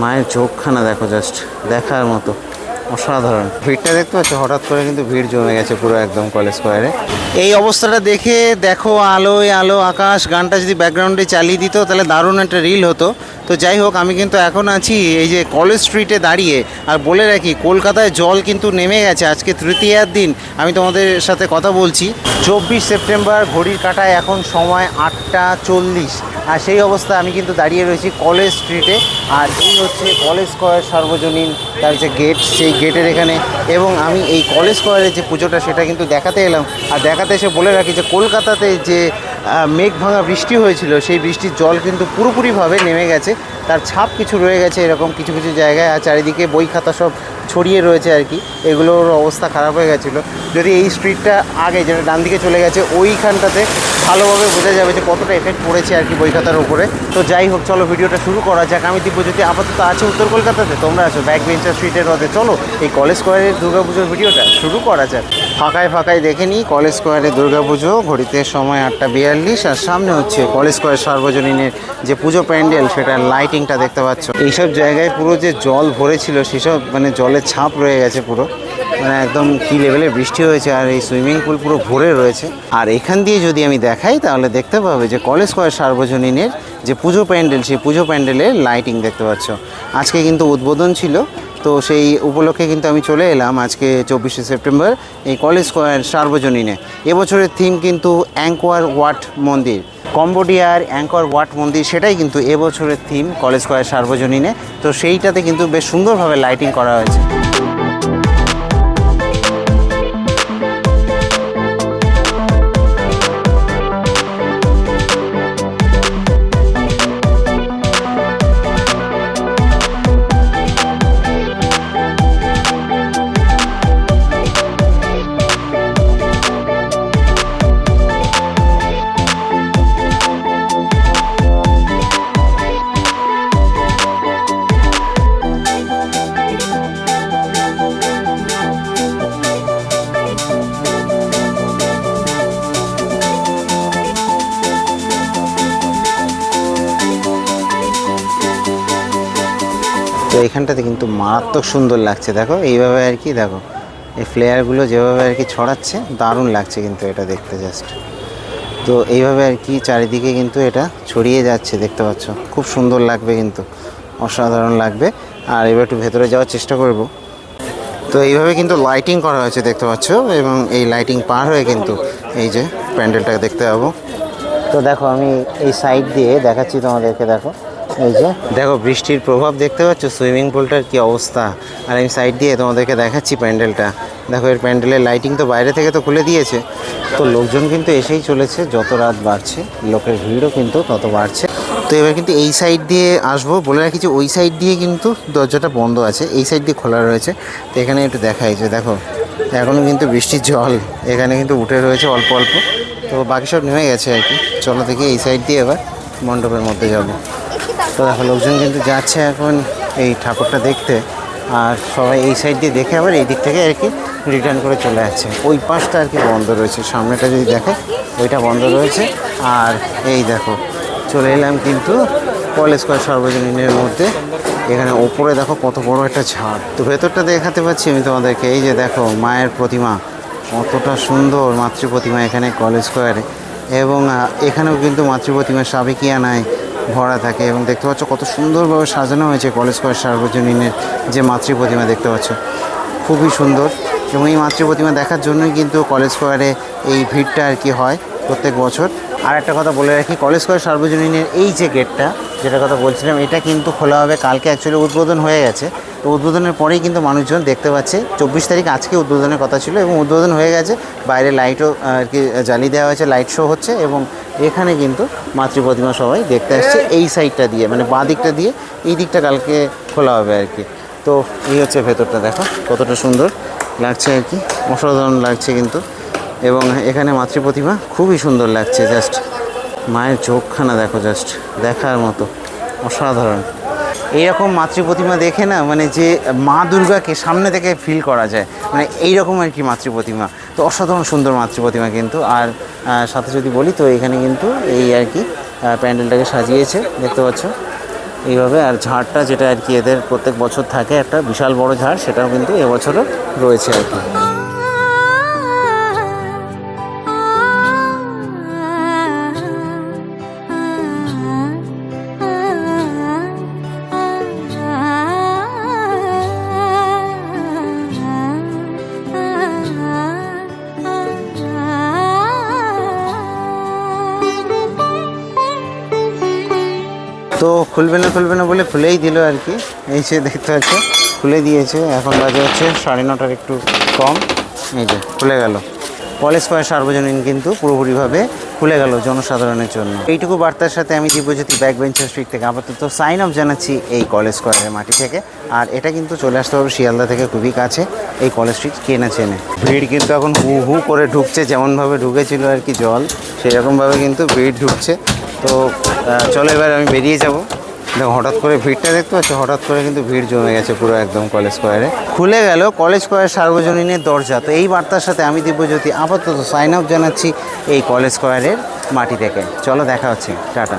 মায়ের চোখখানা দেখো, জাস্ট দেখার মতো, অসাধারণ। ভিড়টা দেখতে পাচ্ছ, হঠাৎ করে কিন্তু ভিড় জমে গেছে পুরো একদম কলেজ স্কোয়ারে। এই অবস্থাটা দেখে দেখো, আলোয় আলো আকাশ, গানটা যদি ব্যাকগ্রাউন্ডে চালিয়ে দিত তাহলে দারুণ একটা রিল হতো। তো যাই হোক, আমি কিন্তু এখন আছি এই যে কলেজ স্ট্রিটে দাঁড়িয়ে। আর বলে রাখি, কলকাতায় জল কিন্তু নেমে গেছে, আজকে তৃতীয়ার দিন আমি তোমাদের সাথে কথা বলছি। 24 সেপ্টেম্বর, ঘড়ির কাঁটায় এখন সময় 8টা 40। আর সেই অবস্থায় আমি কিন্তু দাঁড়িয়ে রয়েছি কলেজ স্ট্রিটে। আর এই হচ্ছে কলেজ স্কোয়ার সার্বজনীন, তার যে গেট, সেই গেটের এখানে। এবং আমি এই কলেজ স্কোয়ারের যে পুজোটা সেটা কিন্তু দেখাতে এলাম। আর দেখাতে এসে বলে রাখি যে কলকাতাতে যে মেঘ ভাঙা বৃষ্টি হয়েছিল, সেই বৃষ্টির জল কিন্তু পুরোপুরিভাবে নেমে গেছে। তার ছাপ কিছু রয়ে গেছে এরকম কিছু কিছু জায়গায়। আর চারিদিকে বই খাতা সব ছড়িয়ে রয়েছে আর কি, এগুলোর অবস্থা খারাপ হয়ে গেছিলো। যদি এই স্ট্রিটটা আগে, যেটা ডান দিকে চলে গেছে, ওইখানটাতে ভালোভাবে বোঝা যাবে যে কতটা এফেক্ট পড়েছে আর কি বই খাতার উপরে। তো যাই হোক, চলো ভিডিওটা শুরু করা যাক। আমি দিব্যজ্যোতি আপাতত আছে উত্তর কলকাতাতে, তোমরা আছো ব্যাক বেঞ্চার স্ট্রিটের রথে। চলো এই কলেজ স্কোয়ারের দুর্গাপুজোর ভিডিওটা শুরু করা যাক। ফাঁকায় দেখে নিই কলেজ স্কোয়ারে দুর্গাপুজো। ঘড়িতে সময় 8টা 42। আর সামনে হচ্ছে কলেজ স্কোয়ার সার্বজনীনের যে পুজো প্যান্ডেল, সেটার লাইটিংটা দেখতে পাচ্ছ। এইসব জায়গায় পুরো যে জল ভরেছিল, সেসব মানে জলের ছাপ রয়ে গেছে পুরো, মানে একদম কী লেভেলের বৃষ্টি হয়েছে। আর এই সুইমিং পুল পুরো ভরে রয়েছে। আর এখান দিয়ে যদি আমি দেখাই তাহলে দেখতে পাবে যে কলেজ স্কোয়ার সার্বজনীনের যে পুজো প্যান্ডেল, সেই পুজো প্যান্ডেলের লাইটিং দেখতে পাচ্ছ। আজকে কিন্তু উদ্বোধন ছিল, তো সেই উপলক্ষে কিন্তু আমি চলে এলাম আজকে 24শে সেপ্টেম্বর এই কলেজ স্কোয়ার সার্বজনীনে। এবছরের থিম কিন্তু অ্যাঙ্কর ওয়াট মন্দির, কম্বোডিয়ার অ্যাঙ্কর ওয়াট মন্দির, সেটাই কিন্তু এবছরের থিম কলেজ স্কোয়ার সার্বজনীনে। তো সেইটাতে কিন্তু বেশ সুন্দরভাবে লাইটিং করা হয়েছে। তো এখানটাতে কিন্তু মারাত্মক সুন্দর লাগছে, দেখো এইভাবে আর কি, দেখো এই ফ্লেয়ারগুলো যেভাবে আর কি ছড়াচ্ছে, দারুণ লাগছে কিন্তু এটা দেখতে জাস্ট। তো এইভাবে আর কি চারিদিকে কিন্তু এটা ছড়িয়ে যাচ্ছে, দেখতে পাচ্ছ, খুব সুন্দর লাগবে কিন্তু, অসাধারণ লাগবে। আর এবার একটু ভেতরে যাওয়ার চেষ্টা করব। তো এইভাবে কিন্তু লাইটিং করা হয়েছে দেখতে পাচ্ছ, এবং এই লাইটিং পার হয়ে কিন্তু এই যে প্যান্ডেলটাকে দেখতে পাবো। তো দেখো আমি এই সাইড দিয়ে দেখাচ্ছি তোমাদেরকে, দেখো এই যে দেখো বৃষ্টির প্রভাব দেখতে পাচ্ছ, সুইমিং পুলটার কি অবস্থা। আর আমি সাইড দিয়ে তোমাদেরকে দেখাচ্ছি প্যান্ডেলটা, দেখো এর প্যান্ডেলের লাইটিং তো বাইরে থেকে তো খুলে দিয়েছে। তো লোকজন কিন্তু এসেই চলেছে, যত রাত বাড়ছে লোকের ভিড়ও কিন্তু তত বাড়ছে। তো এবার কিন্তু এই সাইড দিয়ে আসবো। বলে রাখি যে ওই সাইড দিয়ে কিন্তু দরজাটা বন্ধ আছে, এই সাইড দিয়ে খোলা রয়েছে। তো এখানে একটু দেখাই যে দেখো এখনও কিন্তু বৃষ্টির জল এখানে কিন্তু উঠে রয়েছে অল্প অল্প। তো বাকি সব নেমে গেছে আর কি। চলো দেখি এই সাইড দিয়ে এবার মণ্ডপের মধ্যে যাব। তো দেখো লোকজন কিন্তু যাচ্ছে এখন এই ঠাকুরটা দেখতে। আর সবাই এই সাইড দিয়ে দেখে আবার এই দিক থেকে আর কি রিটার্ন করে চলে যাচ্ছে। ওই পাশটা আর কি বন্ধ রয়েছে, সামনেটা যদি দেখে ওইটা বন্ধ রয়েছে। আর এই দেখো চলে এলাম কিন্তু কলেজ স্কোয়ার সার্বজনীনের মধ্যে। এখানে ওপরে দেখো কত বড় একটা ঝাড়। তো ভেতরটা দেখাতে পাচ্ছি আমি তোমাদেরকে। এই যে দেখো মায়ের প্রতিমা, কতটা সুন্দর মাতৃ প্রতিমা এখানে কলেজ স্কোয়ারে। এবং এখানেও কিন্তু মাতৃ প্রতিমা সাবেকিয়ানায় ভরা থাকে। এবং দেখতে পাচ্ছ কত সুন্দরভাবে সাজানো হয়েছে কলেজ স্কোয়ার সার্বজনীনের যে মাতৃ প্রতিমা দেখতে পাচ্ছ, খুবই সুন্দর। এবং এই মাতৃ প্রতিমা দেখার জন্যই কিন্তু কলেজ স্কোয়ারে এই ভিড়টা আর কি হয় প্রত্যেক বছর। আর একটা কথা বলে রাখি, কলেজ স্কোয়ার সার্বজনীনের এই যে গেটটা, যেটা কথা বলছিলাম, এটা কিন্তু খোলা হবে কালকে। অ্যাকচুয়ালি উদ্বোধন হয়ে গেছে, তো উদ্বোধনের পরেই কিন্তু মানুষজন দেখতে পাচ্ছে। 24 তারিখ আজকে উদ্বোধনের কথা ছিল, এবং উদ্বোধন হয়ে গেছে। বাইরে লাইটও আর কি জ্বালিয়ে দেওয়া হয়েছে, লাইট শো হচ্ছে। এবং এখানে কিন্তু মাতৃ প্রতিমা সবাই দেখতে আসছে এই সাইডটা দিয়ে, মানে বাঁ দিকটা দিয়ে। এই দিকটা কালকে খোলা হবে আর কি। তো এই হচ্ছে ভেতরটা, দেখো কতটা সুন্দর লাগছে আর কি, অসাধারণ লাগছে কিন্তু। এবং এখানে মাতৃ প্রতিমা খুবই সুন্দর লাগছে, জাস্ট মায়ের চোখখানা দেখো, জাস্ট দেখার মতো, অসাধারণ। এইরকম মাতৃ প্রতিমা দেখে না, মানে যে মা দুর্গাকে সামনে থেকে ফিল করা যায়, মানে এইরকম আর কি মাতৃ প্রতিমা। তো অসাধারণ সুন্দর মাতৃ প্রতিমা কিন্তু। আর সাথে যদি বলি, তো এখানে কিন্তু এই আর কি প্যান্ডেলটাকে সাজিয়েছে দেখতে পাচ্ছ। এইভাবে। আর ঝাড়টা যেটা আর কি এদের প্রত্যেক বছর থাকে একটা বিশাল বড় ঝাড়, সেটাও কিন্তু এবছরও রয়েছে আর কি। তো খুলবে না বলে খুলেই দিল আর কি। এই যে দেখতে পাচ্ছ খুলে দিয়েছে। এখন বাজে হচ্ছে 9:30 একটু কম। এই যে খুলে গেল। কলেজ স্কয়ার সার্বজনীন কিন্তু পুরোপুরিভাবে খুলে গেল জনসাধারণের জন্য। এইটুকু বার্তার সাথে আমি দিব্যজ্যোতি ব্যাক বেঞ্চার স্ট্রিট থেকে আপাতত সাইন অফ জানাচ্ছি এই কলেজ স্কয়ারের মাটি থেকে। আর এটা কিন্তু চলে আসতে হবে শিয়ালদা থেকে খুবই কাছে, এই কলেজ স্ট্রিট কে না চেনে। ভিড় কিন্তু এখন হু হু করে ঢুকছে, যেমনভাবে ঢুকেছিল আর কি জল, সেরকমভাবে কিন্তু ভিড় ঢুকছে। তো চলো এবার আমি বেরিয়ে যাব। দেখো হঠাৎ করে ভিড়টা দেখতে পাচ্ছ, হঠাৎ করে কিন্তু ভিড় জমে গেছে পুরো একদম কলেজ স্কয়ারে। খুলে গেল কলেজ স্কয়ার সার্বজনীনের দরজা। তো এই বার্তার সাথে আমি দিব্যজ্যোতি আপাতত সাইন আপ জানাচ্ছি এই কলেজ স্কয়ারের মাটি থেকে। চলো দেখা হচ্ছে, টাটা।